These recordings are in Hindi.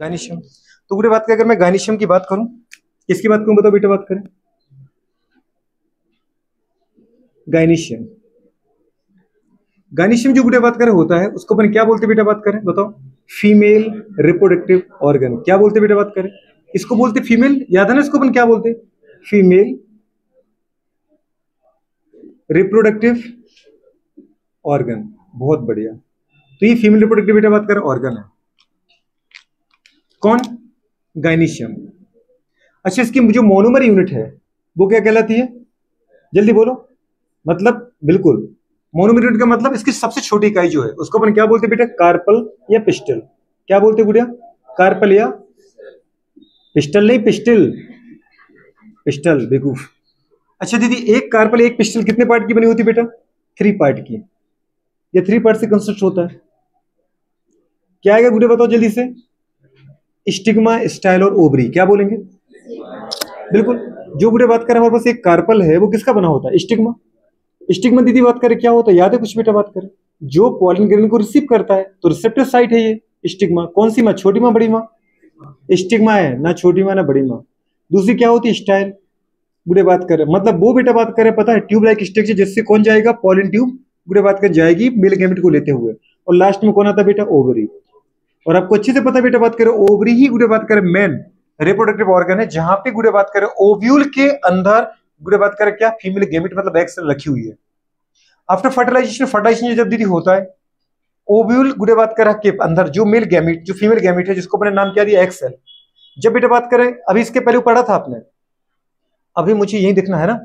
गायनीशियम। तो गुड़े बात करें, अगर मैं गायनीशियम की बात करूं, किसकी बात करूं बताओ बेटा, बात करें गायनीशियम। गायनीशियम जो गुड़े बात करें होता है उसको अपन क्या बोलते बेटा, बात करें बताओ, फीमेल रिप्रोडक्टिव ऑर्गन। क्या बोलते बेटा, बात करें, इसको बोलते फीमेल, याद है ना, इसको अपन क्या बोलते, फीमेल रिप्रोडक्टिव ऑर्गन। बहुत बढ़िया। तो ये फीमेल रिप्रोडक्टिव बेटा बात करें ऑर्गन है, कौन, गायनीशियम। अच्छा, इसकी जो मोनोमर यूनिट है वो क्या कहलाती है, जल्दी बोलो, मतलब बिल्कुल, मोनोमर यूनिट का मतलब इसकी सबसे छोटी इकाई जो है उसको अपन क्या बोलते हैं बेटा, कार्पल या पिस्टल। क्या बोलते हैं गुड़िया, कार्पल या पिस्टल, नहीं पिस्टल, पिस्टल बेवकूफ। अच्छा दीदी, एक कार्पल एक पिस्टल कितने पार्ट की बनी होती है बेटा, 3 पार्ट की। ये 3 पार्ट से कंसिस्ट होता है। क्या आएगा गुड़िया बताओ जल्दी से, स्टिग्मा, स्टाइल और ओवरी। क्या बोलेंगे, बिल्कुल। जो गुड़िया बात करें हमारे पास एक कार्पल है वो किसका बना होता है, स्टिग्मा। स्टिग्मा दीदी बात करें क्या होता है, याद है कुछ बेटा, बात करें जो पॉलन ग्रेन को रिसीव करता है, तो रिसेप्टर साइट है ये स्टिग्मा। कौन सी माँ, छोटी माँ बड़ी माँ, स्टिग्मा है ना, छोटी माँ ना बड़ी माँ। दूसरी क्या होती है, स्टाइल। गुड़े बात करें मतलब वो बेटा बात करें पता है, ट्यूब लाइक स्ट्रक्चर, जिससे कौन जाएगा, पॉलन ट्यूब गुड़े बात कर जाएगी मेल गैमेट को लेते हुए, और लास्ट में कौन आता है बेटा, ओवरी। और आपको अच्छे से पता है बेटा बात करें, ओवरी ही गुड़े बात करें मेन रिप्रोडक्टिव ऑर्गन है, जहां पे गुड़े बात करें ओव्यूल के अंदर गुड़े बात करें क्या, फीमेल गैमेट मतलब एग सेल रखी हुई है। आफ्टर फर्टिलाइजेशन, फर्टिलाइजेशन जब दीदी होता है, ओव्यूल गुड़े बात करें के अंदर जो मेल गैमेट, जो फीमेल गैमेट है, जिसको अपने नाम क्या दिया, एग सेल। जब बेटा बात करें, अभी इसके पहले पढ़ा था आपने, अभी मुझे यही देखना है ना,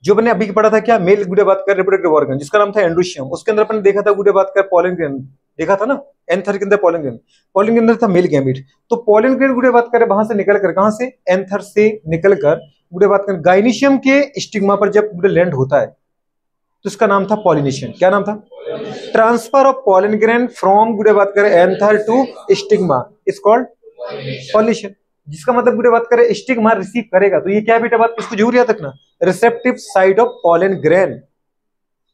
जो मैंने अभी पढ़ा था क्या, मेल गुड़े बात कर रिप्रोडक्टिव ऑर्गन, जिसका नाम था एंड्रोशियम। उसके अंदर अपन देखा था गुड़े बात कर पॉलन ग्रेन, देखा था ना, एंथर के अंदर पॉलन ग्रेन, पॉलन के अंदर था मेल गैमेट। तो पॉलन ग्रेन गुड़े बात करें वहां से निकल कर, कहां से, एंथर से निकलकर गुड़े बात करें गायनीशियम के स्टिग्मा पर जब गुड़े लैंड होता है, तो इसका नाम था पॉलिनेशन। क्या नाम था, transfer of pollen grain from गुड़े बात करें anther to stigma is called pollination. जिसका मतलब गुड़े बात करें स्टिग्मा रिसीव करेगा, तो ये क्या बेटा बात, इसको जरूर याद रखना, receptive side of pollen grain.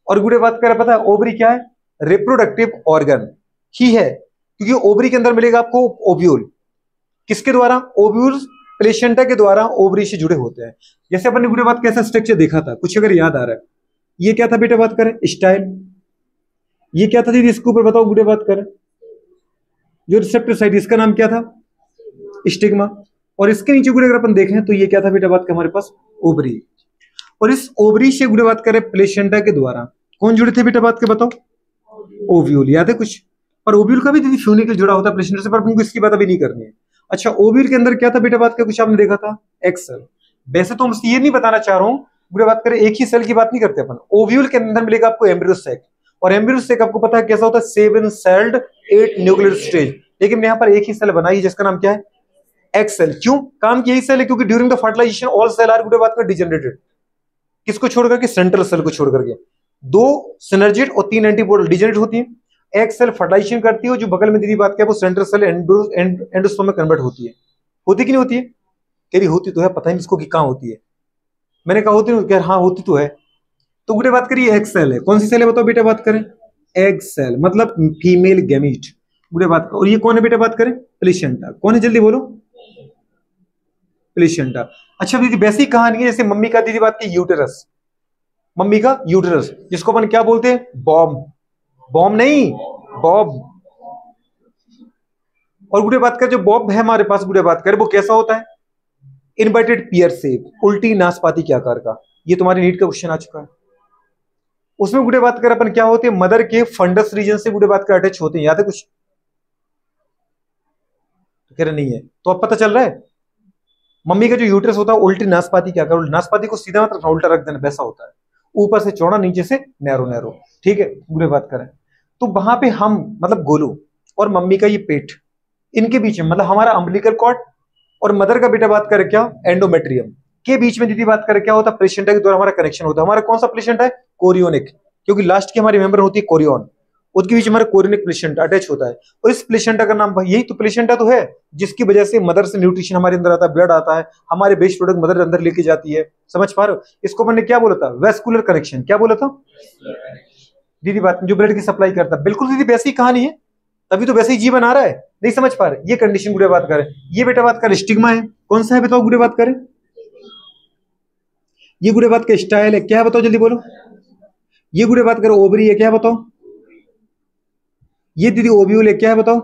और गुड़े बात करें पता है ओवरी क्या है, रिप्रोडक्टिव ऑर्गन ही है, क्योंकि ओवरी के अंदर मिलेगा आपको ओव्यूल, किसके द्वारा, ओव्यूल प्लेसेंटा के द्वारा ओवरी से जुड़े होते हैं। जैसे अपन ने गुड़े बात कैसा स्ट्रक्चर देखा था, कुछ अगर याद आ रहा है, ये क्या था बेटा बात करें, स्टाइल। ये क्या था दीदी, इसके ऊपर बताओ गुड़े बात करें, जो रिसेप्टिव साइड, इसका नाम क्या था, स्टिग्मा। और इसके नीचे गुड़े अगर अपन देखें तो ये क्या था बेटा बात का, हमारे पास ओवरी। और इस ओवरी से गुड़े बात करें प्लेसेंटा के द्वारा कौन जुड़े थे बेटा बात के बताओ, ओव्यूल। याद है कुछ, और ओव्यूल का भी दीदी फ्यूनिकल जुड़ा होता है प्लेसेंटा से, पर हमको इसकी बात अभी नहीं करनी है। अच्छा, ओव्यूल के अंदर क्या था बेटा बात का, कुछ आपने देखा था, एक्स सेल। वैसे तो हम ये नहीं बताना चाह रहा हूं, गुड़े बात करें एक ही सेल की बात नहीं करते अपन। ओव्यूल के अंदर मिलेगा आपको एम्ब्रियो सेक, और एम्ब्रियो सेक आपको पता है कैसा होता है, 7 सेल्ड 8 न्यूक्लियर स्टेज। लेकिन यहाँ पर एक ही सेल बनाई जिसका नाम क्या है, एक्स सेल। क्यों, काम की यही सेल है, क्योंकि during the fertilization all cell are गुड़े बात कर डिजेनरेटेड। किसको छोड़ करके, सेंट्रल सेल को छोड़ करके। 2 सिनर्जिड और 3 एंटीपोडल डिजेनरेट होती है। एक सेल फर्टिलाइजेशन करती है, जो बगल में दीदी बात क्या, वो सेंट्रल सेल एंडोस्पर्म में कन्वर्ट होती है। होती कि नहीं होती है, कह रही होती तो है, पता नहीं इसको कि कहां होती है। मैंने कहा होती नहीं, हाँ होती तो है। तो गुड़े बात करिए एग सेल है, कौन सी सेल है बताओ बेटा बात करें, एग सेल मतलब फीमेल गैमीट गुड़े बात कर। और ये कौन है बेटा बात करें, प्लेसेंटा। कौन है जल्दी बोलो, प्लेसेंटा। अच्छा दीदी वैसी ही कहानी है जैसे मम्मी का दीदी बात की यूटेरस, मम्मी का यूटेरस, जिसको अपन क्या बोलते हैं, बॉम्ब। बॉम्ब नहीं, बॉब। और गुड़े बात कर जो बॉब है हमारे पास गुड़े बात कर, वो कैसा होता है, इनवर्टेड पियर शेप, उल्टी नाशपाती के आकार का। ये तुम्हारे नीट का क्वेश्चन आ चुका है। उसमें गुड़े बात कर अपन क्या होते हैं, मदर के फंडस रीजन से गुड़े बात कर अटैच होते हैं। याद है कुछ, तो कह रहे नहीं है, तो अब पता चल रहा है। मम्मी का जो यूट्रस होता है उल्टी नाशपाती क्या कर, नाशपाती को सीधा मतलब उल्टा रख देना, वैसा होता है, ऊपर से चौड़ा नीचे से नैरो नैरो। ठीक है, पूरे बात करें तो वहां पे हम मतलब गोलू और मम्मी का ये पेट, इनके बीच में मतलब हमारा अम्बिलिकल कॉर्ड और मदर का बेटा बात करें क्या, एंडोमेट्रियम के बीच में दीदी बात करें क्या होता है, प्लेसेंटा के द्वारा हमारा कनेक्शन होता है। हमारा कौन सा प्लेसेंटा है, कोरियोनिक, क्योंकि लास्ट की हमारी मेंबर होती है कोरियन, उसके बीच हमारा कोरियोनिक प्लेसेंटा अटैच होता है। और इस प्लेसेंटा का नाम, यही तो प्लेसेंटा तो है जिसकी वजह से मदर से न्यूट्रिशन हमारे अंदर आता है, ब्लड आता है, हमारे बेस्ट प्रोडक्ट मदर अंदर लेके जाती है। समझ पा रहे हो, इसको मैंने क्या बोला था, वेस्कुलर कनेक्शन। क्या बोला था दीदी बात, जो ब्लड की सप्लाई करता है, बिल्कुल दीदी वैसी कहानी है। तभी तो वैसे ही जीवन आ रहा है, नहीं समझ पा रहे, ये कंडीशन गुड़े बात करें। ये बेटा बात करें स्टिग्मा है, कौन सा है बताओ गुड़े बात करें। ये गुड़े बात का स्टाइल है, क्या है बताओ जल्दी बोलो। ये गुड़े बात करें ओवरी है, क्या है बताओ। ये दीदी ओव्यूल है, क्या है बताओ।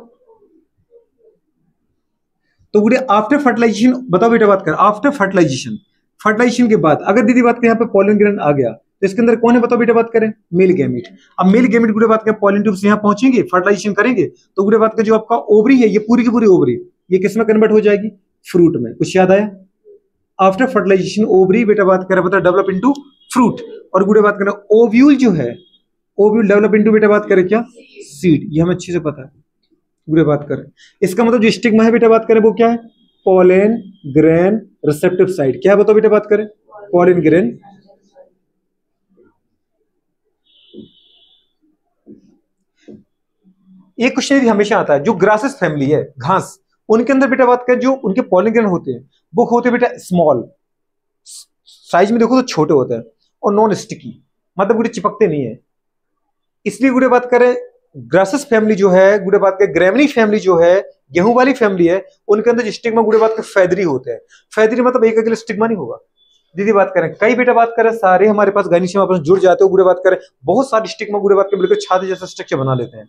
तो गुड़े आफ्टर फर्टिलाइजेशन बताओ बेटा बात कर, आफ्टर फर्टिलाइजेशन, फर्टिलाइजेशन के बाद अगर दीदी बात करें यहाँ पे पॉलन ग्रैंड आ गया तो इसके अंदर कौन है बताओ बेटा बात करें, मेल गैमेट। अब मेल गैमेट गुड़े बात करें पॉलन ट्यूब से यहाँ पहुंचेंगे, फर्टिलाइजेशन करेंगे, तो गुड़े बात करें जो आपका ओवरी है, ये पूरी की पूरी ओवरी ये किसमें कन्वर्ट हो जाएगी, फ्रूट में। कुछ याद आया। आफ्टर फर्टिलाइजेशन ओवरी बेटा बात करें बता डेवलप इनटू फ्रूट, और गुड़े बात करें ओव्यूल जो है, ओव्यूल डेवलप इनटू बेटा बात करें क्या, सीड। ये हमें अच्छे से पता है। गुड़े बात करें इसका मतलब जो स्टिग्मा है बेटा बात करें वो क्या है, पॉलन ग्रेन रिसेप्टिव साइट। क्या बताओ बेटा बात करें, पॉलन ग्रेन। एक क्वेश्चन हमेशा आता है, जो ग्रासेस फैमिली है, घास, उनके अंदर बेटा बात करें जो उनके पॉलन ग्रेन होते हैं वो होते हैं बेटा स्मॉल साइज में, देखो तो छोटे होते हैं और नॉन स्टिकी, मतलब गुड़े चिपकते नहीं है। इसलिए गुड़े बात करें ग्रासेस फैमिली जो है, गुड़े बात करें ग्रेमनी फैमिली जो है, गेहूं वाली फैमिली है, उनके अंदर स्टिग्मा गुड़े बात करें फैदरी होते हैं। फैदरी मतलब एक अकेले स्टिग्मा नहीं होगा। दीदी बात करें कई बेटा बात करें सारे हमारे पास गाइनीशियम आपस में जुड़ जाते हो, गुड़े बात करें बहुत सारे स्टिग्मा गुड़े बात करें बिल्कुल छाती जैसा स्ट्रक्चर बना लेते हैं।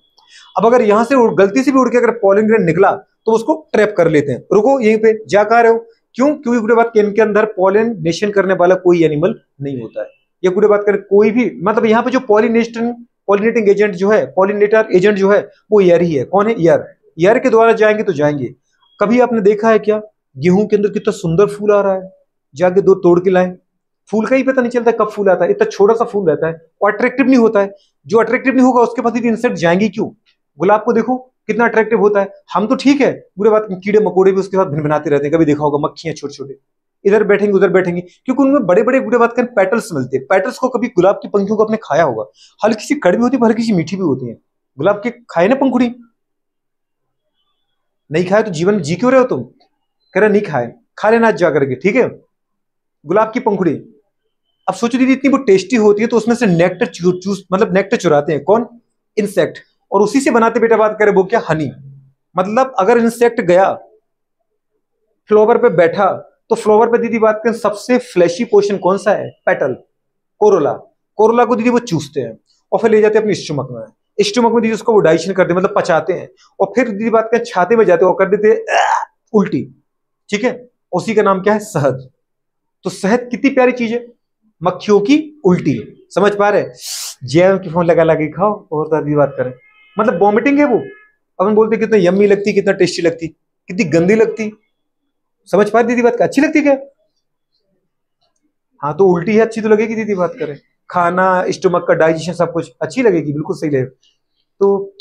अब अगर यहां से गलती से भी उड़ के अगर पॉलन ग्रेन निकला तो उसको ट्रैप कर लेते हैं। रुको यहीं पे जा कहा रहे हो, क्यों, क्योंकि गुड़े बात करें इनके अंदर पॉलिनेशन करने वाला कोई एनिमल नहीं होता है। ये गुड़े बात करें कोई भी मतलब यहाँ पे जो पॉलिनेटिंग एजेंट जो है, पॉलिनेटर एजेंट जो है वो एयर ही है। कौन है, एयर। एयर के द्वारा जाएंगे तो जाएंगे। कभी आपने देखा है क्या गेहूं के अंदर कितना सुंदर फूल आ रहा है, जाके दो तोड़ के लाए, फूल का ही पता नहीं चलता कब फूल आता है, इतना छोटा सा फूल रहता है और अट्रैक्टिव नहीं होता है। जो अट्रैक्टिव नहीं होगा उसके पास इंसेक्ट जाएंगे क्यों। गुलाब को देखो कितना अट्रैक्टिव होता है, हम तो ठीक है, पूरे बात कीड़े मकोड़े भी उसके साथ भिनभिनाते रहते हैं। कभी देखा होगा मक्खियां छोटे छोटे इधर बैठेंगे उधर बैठेंगे, क्योंकि उनमें बड़े बड़े गुड़े बात करें पेटल्स मिलते हैं। पेटल्स को कभी गुलाब की पंखुड़ियों को आपने खाया होगा, हल्की सी कड़वी होती है हल्की सी मीठी भी होती है। गुलाब के खाए ना पंखुड़ी, नहीं खाए तो जीवन जी क्यों रहे हो तुम, कह रहे नहीं खाए, खा लेना आज जाकर के, ठीक है। गुलाब की पंखुड़ी, अब सोचो दीदी इतनी वो टेस्टी होती है तो उसमें से नेक्टर चूस मतलब नेक्टर चुराते हैं कौन, इंसेक्ट, और उसी से बनाते बेटा बात करें वो क्या, हनी। मतलब अगर इंसेक्ट गया फ्लावर पे बैठा तो फ्लावर पे दीदी बात करें सबसे फ्लैशी पोर्शन कौन सा है, पेटल, कोरोला। कोरोला को दीदी वो चूसते हैं और फिर ले जाते हैं अपनी स्टमक में। स्टमक में दीदी उसको वो डाइजेशन करते हैं मतलब पचाते हैं, और फिर दीदी बात करें छाते में जाते हैं और कर देते हैं उल्टी, ठीक है। उसी का नाम क्या है, शहद। तो शहद कितनी प्यारी चीज है, मक्खियों की उल्टी, समझ पा रहे, जैम की फोन लगा लगा खाओ और दीदी बात करें मतलब वॉमिटिंग है वो। अपन बोलते कितना यम्मी लगती, कितना टेस्टी लगती, कितनी गंदी लगती, समझ पा रही दीदी बात का, अच्छी लगती क्या। हाँ तो उल्टी है, अच्छी तो लगेगी दीदी बात करें, खाना स्टमक का डाइजेशन सब कुछ अच्छी लगेगी, बिल्कुल सही लगेगा। तो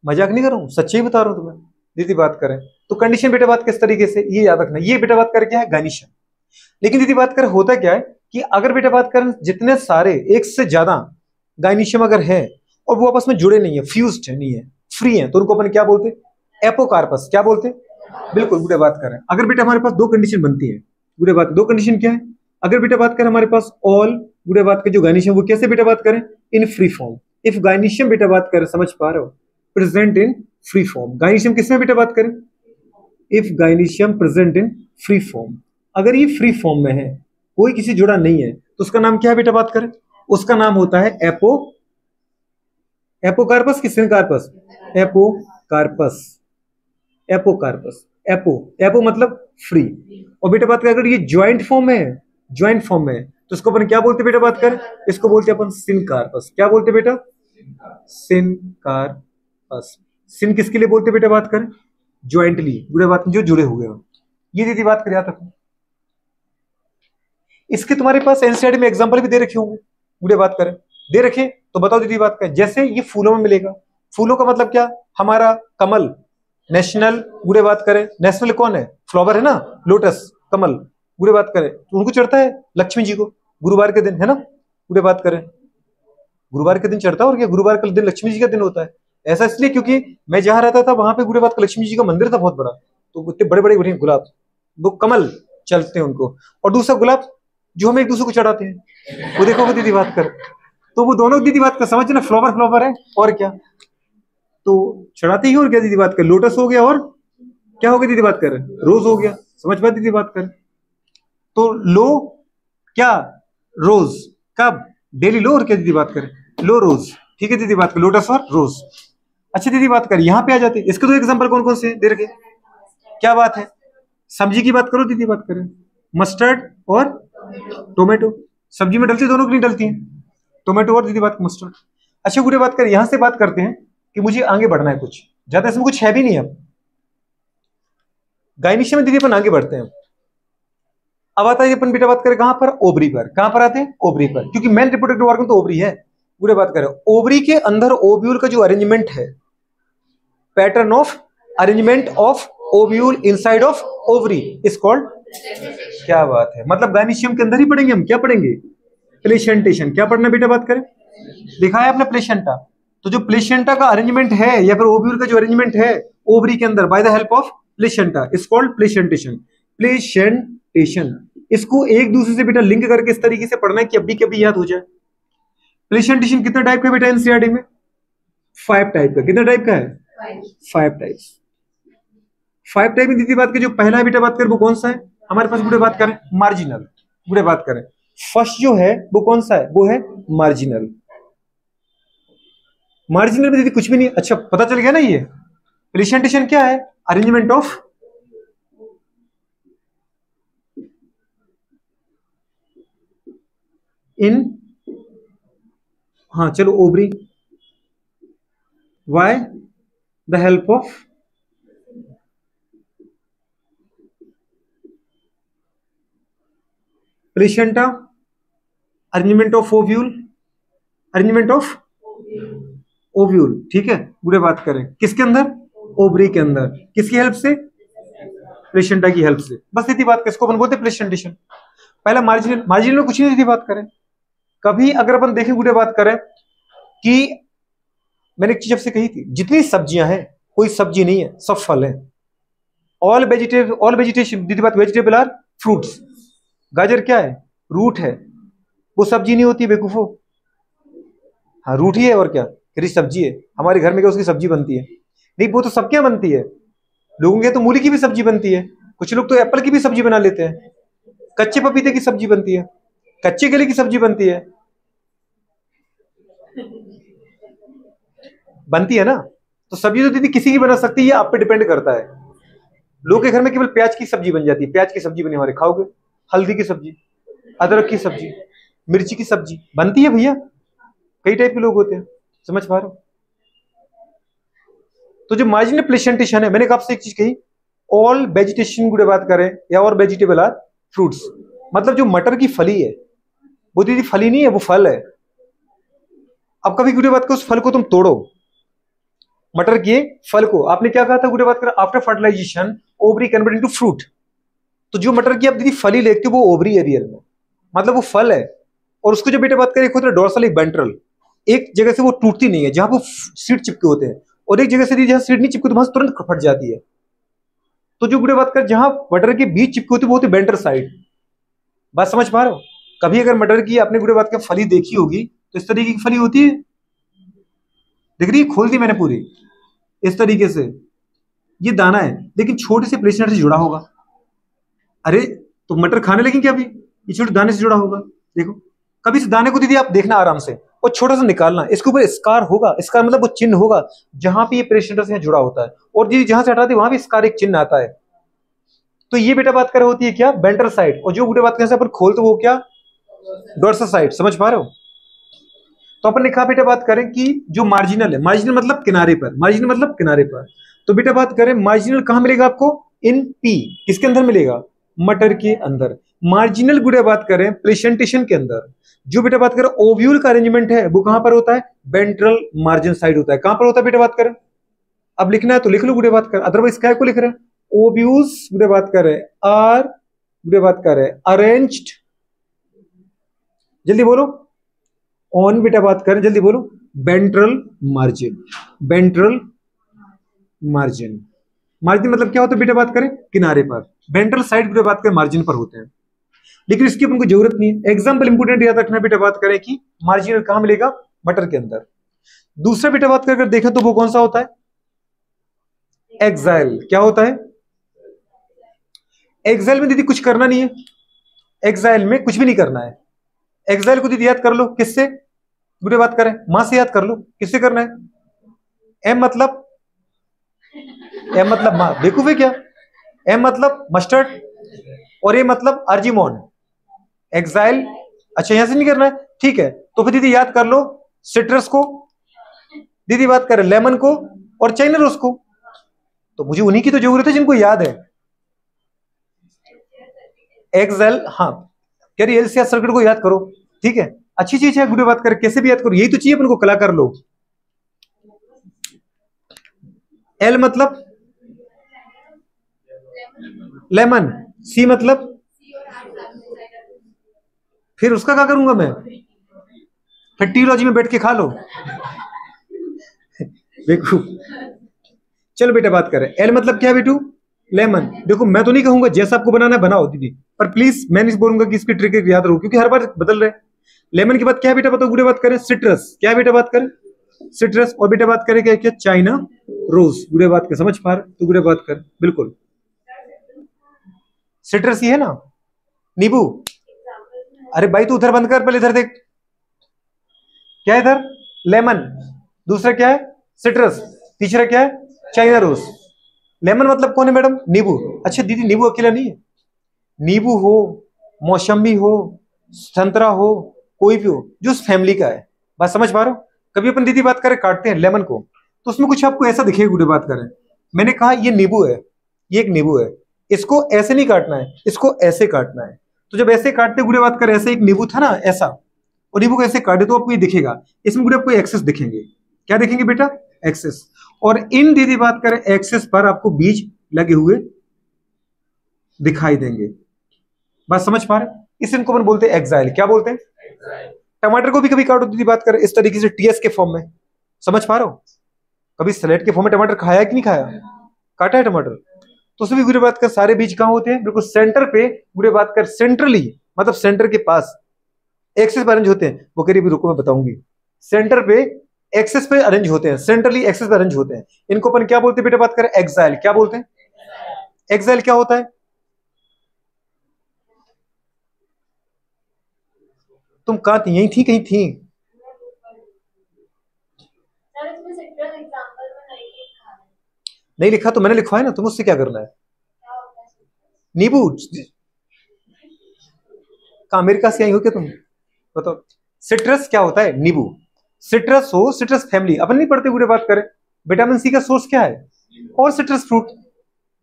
मजाक नहीं कर रहा हूं, सच्चे ही बता रहा हूं तुम्हें। दीदी बात करें तो कंडीशन बेटा बात किस तरीके से, ये याद रखना, ये बेटा बात कर क्या है, गाइनीशियम। लेकिन दीदी बात करें होता क्या है कि अगर बेटा बात करें जितने सारे एक से ज्यादा गाइनीशियम अगर है और वो आपस में जुड़े नहीं है, फ्यूज्ड नहीं है, फ्री है, तो उनको अपन क्या बोलते हैं, एपोकार्पस। क्या बोलते हैं, बिल्कुल गुड़े बात करें। अगर बेटा हमारे पास दो कंडीशन बनती है, गुड़े बात दो कंडीशन क्या है, अगर बेटा बात करें हमारे पास ऑल गुड़े बात के जो गाइनीशियम वो कैसे बेटा बात करें, in free form. If gynoecium बेटा बात करें, समझ पा रहे हो, present in free form. Gynoecium किसमें बेटा बात करें, if gynoecium present in free form, अगर ये फ्री फॉर्म में है, कोई किसी जुड़ा नहीं है, तो उसका नाम क्या है बेटा बात करें, उसका नाम होता है एपोकार्पस की सिनकार्पस, एपोकार्पस, एपोकार्पस, एपो मतलब फ्री। और बेटा बात करें अगर ये ज्वाइंट फॉर्म में है, ज्वाइंट फॉर्म में है, तो इसको अपन क्या बोलते बेटा बात करें, इसको बोलते हैं अपन सिनकार्पस। क्या बोलते बेटा, सिनकार्पस। सिन किसके लिए बोलते बेटा बात करें, ज्वाइंटली, जुड़े बात जो जुड़े हुए हो। ये दीदी बात करें, याद रखो। इसके तुम्हारे पास एनसीईआरटी में एग्जांपल भी दे रखे होंगे, बुढ़े बात करें, दे रखे तो बताओ दीदी बात करें। जैसे ये फूलों में मिलेगा, फूलों का मतलब क्या, हमारा कमल, नेशनल, बुढ़े बात करें, नेशनल कौन है, फ्लावर है ना, लोटस, कमल, बुढ़े बात करें तो उनको चढ़ता है लक्ष्मी जी को गुरुवार के दिन, है ना, बुढ़े बात करें, गुरुवार के दिन चढ़ता है। और क्या, गुरुवार का दिन लक्ष्मी जी का दिन होता है। ऐसा इसलिए क्योंकि मैं जहां रहता था वहां पे बुढ़े बात का लक्ष्मी जी का मंदिर था बहुत बड़ा, तो इतने बड़े बड़े गुलाब, वो कमल चलते हैं उनको। और दूसरा गुलाब जो हम एक दूसरे को चढ़ाते हैं, वो देखो वो दीदी बात कर, तो वो दोनों दीदी बात कर, समझ ना, फ्लावर फ्लावर है और क्या, तो चढ़ाते ही और क्या दीदी बात कर, लोटस हो गया और क्या हो गया दीदी बात कर, रोज हो गया। समझ पाती दीदी बात कर, तो लो क्या, रोज, कब, डेली लो और क्या दीदी बात करें, लो रोज। ठीक है दीदी बात कर, लोटस और रोज। अच्छा दीदी बात कर, यहां पे आ जाते, इसके दो एग्जांपल कौन कौन से दे रखे, क्या बात है, सब्जी की बात करो दीदी बात करें, मस्टर्ड और टोमेटो, सब्जी में डलती दोनों की नहीं डलती है, टोमेटो और दीदी बात मस्टर्ड। अच्छा गुड़े बात कर, यहां से बात करते हैं कि मुझे आगे बढ़ना है, कुछ ज्यादा इसमें कुछ है भी नहीं। अब गायनिशिया में दीदी अपन आगे बढ़ते हैं। अब आता है अपन बेटा बात करें कहां पर, ओवरी पर। कहां पर आते हैं, ओवरी पर, क्योंकि मेन रिप्रोडक्टिव ऑर्गन तो ओवरी है। पूरे बात करें ओवरी के अंदर ओव्यूल का जो अरेंजमेंट है, pattern of arrangement of ovule inside of ovary is called, क्या बात है, मतलब गायनिशियम के अंदर ही पढ़ेंगे हम, क्या पढ़ेंगे, प्लेसेंटेशन। क्या पढ़ना बेटा बात करें, लिखा है आपने प्लेसेंटा, तो जो प्लेसेंटा का अरेंजमेंट है या फिर ओव्यूल का जो अरेंजमेंट है ओवरी के अंदर by the help of placenta is called placentation. Placentation, इसको एक दूसरे से बेटा लिंक करके इस तरीके से पढ़ना है कि अभी कभी याद हो जाए। प्लेसेंटेशन कितना टाइप का बेटा एनसीईआरटी में, 5 टाइप का। कितना टाइप का है, 5 टाइप्स। 5 टाइप में दीदी बात करें, जो पहला बेटा बात करें वो कौन सा है हमारे पास, बुढ़े बात करें मार्जिनल। बुढ़े बात करें फर्स्ट जो है वो कौन सा है, वो है मार्जिनल। मार्जिनल में दीदी कुछ भी नहीं, अच्छा पता चल गया ना, ये प्रेजेंटेशन क्या है, अरेंजमेंट ऑफ इन, हाँ चलो ovary, why the help of placenta, arrangement of ovule, arrangement of ovule. ठीक है, बुढ़े बात करें किसके अंदर, ओवरी के अंदर, किसकी हेल्प से, प्लेसेंटा की हेल्प से। बस इतनी बात, किसको अपन बोलते हैं प्लेसेंटेशन। पहला मार्जिनल, मार्जिनल में कुछ नहीं थी बात करें। कभी अगर अपन देखें बुढ़े बात करें कि मैंने एक चीज आपसे कही थी, जितनी सब्जियां हैं कोई सब्जी नहीं है, सब फल है। ऑल वेजिटेबल, ऑल वेजिटेशन दीदी बात, वेजिटेबल आर फ्रूट्स। गाजर क्या है, रूट है, वो सब्जी नहीं होती बेवकूफो, हाँ रूट ही है और क्या, फिर सब्जी है। हमारे घर में क्या उसकी सब्जी बनती है, नहीं वो तो सबके यहाँ बनती है, लोगों के तो मूली की भी सब्जी बनती है, कुछ लोग तो एप्पल की भी सब्जी बना लेते हैं, कच्चे पपीते की सब्जी बनती है, कच्चे केले की सब्जी बनती है, बनती है ना। तो सब्जी तो दीदी किसी की बना सकती है, आप पे डिपेंड करता है। लोगों के घर में केवल प्याज की सब्जी बन जाती है, प्याज की सब्जी बनी हमारे खाओगे, हल्दी की सब्जी, अदरक की सब्जी, मिर्ची की सब्जी बनती है भैया, कई टाइप के लोग होते हैं, समझ पा रहे हो। तो जो मार्जिनल प्लेसेंटेशन है, मैंने आपसे एक चीज कही, ऑल वेजिटेशन की बात करें या और वेजिटेबल आर फ्रूट्स, मतलब जो मटर की फली है वो दीदी फली नहीं है, वो फल है। अब कभी गुड़े बात करो उस फल को तुम तोड़ो, मटर के फल को, आपने क्या कहा था गुड़े बात करें, after fertilization ovary convert into fruit. तो जो मटर की आप दीदी फली लेते हो वो ओवरी है रियल में, मतलब वो फल है। और उसको जो बेटा बात करें, एक होता है डोर्सल, एक वेंट्रल, एक जगह से वो टूटती नहीं है जहां वो सीड चिपके होते हैं, और एक जगह से जहां सीड नहीं चिपके तो वहां तुरंत फट जाती है। तो जो गुड़े बात कर जहां मटर के बीज चिपके होते वो होते वेंट्रल साइड। बात समझ पा रहे हो, कभी अगर मटर की आपने गुड़े बात कर फली देखी होगी तो इस तरीके की फली होती है, दिख रही है, खोल दी मैंने पूरी इस तरीके से, ये दाना है लेकिन छोटे से प्लेसेंटा से जुड़ा होगा। अरे तो मटर खाने लगे क्या अभी, ये छोटे दाने से जुड़ा होगा, देखो कभी इस दाने को दीदी आप देखना आराम से और छोटा सा निकालना, इसके ऊपर स्कार होगा, स्कार मतलब वो चिन्ह होगा जहां पे ये प्लेसेंटा से जुड़ा होता है, और दीदी जहां से हटाते वहां भी स्कार एक चिन्ह आता है। तो ये बेटा बात कर होती है क्या, वेंट्रल साइड, और जो बेटा बात कैसे अपन खोल तो वो क्या, डोर्सल साइड। समझ पा रहे हो। तो अपन ने कहा बेटा बात करें कि जो मार्जिनल है, मार्जिनल मतलब किनारे पर, मार्जिनल मतलब किनारे पर। तो बेटा बात करें मार्जिनल कहां मिलेगा आपको, इन पी, किसके अंदर मिलेगा, मटर के अंदर। मार्जिनल गुड़े बात करें प्लेसेंटेशन के अंदर। जो बेटा बात करें ओव्यूल का अरेंजमेंट है वो कहां पर होता है, वेंट्रल मार्जिन साइड होता है। कहां पर होता है बेटा बात करें, अब लिखना है तो लिख लो गुड़े बात करें, अदरवाइज क्या को लिख रहे हैं, ओव्यूल्स गुड़े बात करें आर, गुड़े बात करें अरेंज्ड, जल्दी बोलो, ऑन बेटा बात करें जल्दी बोलो, ventral margin, ventral margin. Margin मतलब क्या होता है बेटा बात करें, किनारे पर, वेंट्रल साइड बेटा बात करें मार्जिन पर होते हैं। लेकिन इसकी अपन को जरूरत नहीं है। एग्जाम्पल इंपोर्टेंट याद रखना बेटा, बात करें कि मार्जिनल कहां मिलेगा, मटर के अंदर। दूसरा बेटा बात कर देखें तो वो कौन सा होता है, एक्साइल। क्या होता है एक्साइल में दीदी, कुछ करना नहीं है, एक्साइल में कुछ भी नहीं करना है। एक्साइल को दीदी याद कर लो किससे, बुरे बात करें मां से याद कर लो, किससे करना है, एम मतलब मां, बेवकूफ है क्या, एम मतलब मस्टर्ड और ए मतलब अर्जिमोन, एक्साइल। अच्छा यहां से नहीं करना है, ठीक है, तो फिर दीदी याद कर लो सिट्रस को, दीदी बात करें लेमन को और चाइना रोज को। तो मुझे उन्हीं की तो जरूरत है जिनको याद है, एक्सेल, हाँ कह रही एलसीआर सर्किट को याद करो, ठीक है, अच्छी चीज है, गुड बात कर, कैसे भी याद करो, यही तो चाहिए अपन को, कलाकार लोग। एल मतलब लेमन, सी मतलब, फिर उसका क्या करूंगा मैं, फिर टीलॉजी में बैठ के खा लो देखो, चलो बेटा बात करें, एल मतलब क्या है बेटू, लेमन। देखो मैं तो नहीं कहूंगा जैसा आपको बनाना है बनाओ दीदी, पर प्लीज मैं नहीं बोलूंगा कि इसकी ट्रिक याद रहो, क्योंकि हर बार बदल रहे। लेमन की बात क्या है बेटा बताओ, गुड़े बात करें सिट्रस, क्या है बेटा बात करें सिट्रस, और बेटा बात करें क्या क्या, चाइना रोज, गुड़े बात कर, समझ पा रहे तो गुड़े बात कर, बिल्कुल सिट्रस ही है ना, नींबू। अरे भाई तू उधर बंद कर, पहले इधर देख, क्या है इधर, लेमन, दूसरा क्या है सिट्रस, तीसरा क्या है चाइना रोज। लेमन मतलब कौन है मैडम, नींबू। अच्छा दीदी नींबू अकेला नहीं है, नींबू हो, मौसम्बी हो, संतरा हो, कोई भी हो जो उस फैमिली का है, बात समझ पा रहे हो। कभी अपन दीदी बात करें काटते हैं लेमन को, तो उसमें कुछ आपको ऐसा दिखेगा, गुड़े बात करें, मैंने कहा ये नींबू है, ये एक नींबू है, इसको ऐसे नहीं काटना है, इसको ऐसे काटना है। तो जब ऐसे काटते गुड़े बात करें, ऐसे एक नींबू था ना ऐसा, और नींबू को ऐसे काटे तो आपको ये दिखेगा, इसमें गुड़े आपको एक्सेस दिखेंगे, क्या दिखेंगे बेटा, एक्सेस। और इन दीदी बात करें एक्सेस पर आपको बीज लगे हुए दिखाई देंगे, बात समझ पा रहे, इस इनको अपन बोलते हैं एक्साइल, क्या बोलते हैं। टमाटर को भी कभी काटो दीदी बात करें इस तरीके से, टीएस के फॉर्म में, समझ पा रहे हो, कभी सैलेड के फॉर्म में टमाटर खाया कि नहीं खाया, काटा है टमाटर, तो उसमें भी गुड़े बात कर सारे बीज कहां होते हैं, बिल्कुल सेंटर पे, गुड़े बात कर सेंट्रली, मतलब सेंटर के पास एक्सेस पे अरेंज होते हैं, वो करीब रुको मैं बताऊंगी, सेंटर पे एक्सेस पे अरेंज होते हैं, सेंट्रली एक्सेस पे अरेंज होते हैं, इनको अपन क्या बोलते हैं बेटा बात करें, एक्साइल, क्या बोलते हैं, एक्साइल क्या होता है, तुम कहां थी, यहीं थी कहीं थी, नहीं लिखा तो मैंने लिखवाया ना, तुम उससे क्या करना है, नींबू का अमेरिका से आई हो क्या तुम, बताओ। सिट्रस क्या होता है, नींबू, सिट्रस हो, सिट्रस फैमिली, अपन नहीं पढ़ते गुड़े बात करें, विटामिन सी का सोर्स क्या है, और सिट्रस फ्रूट,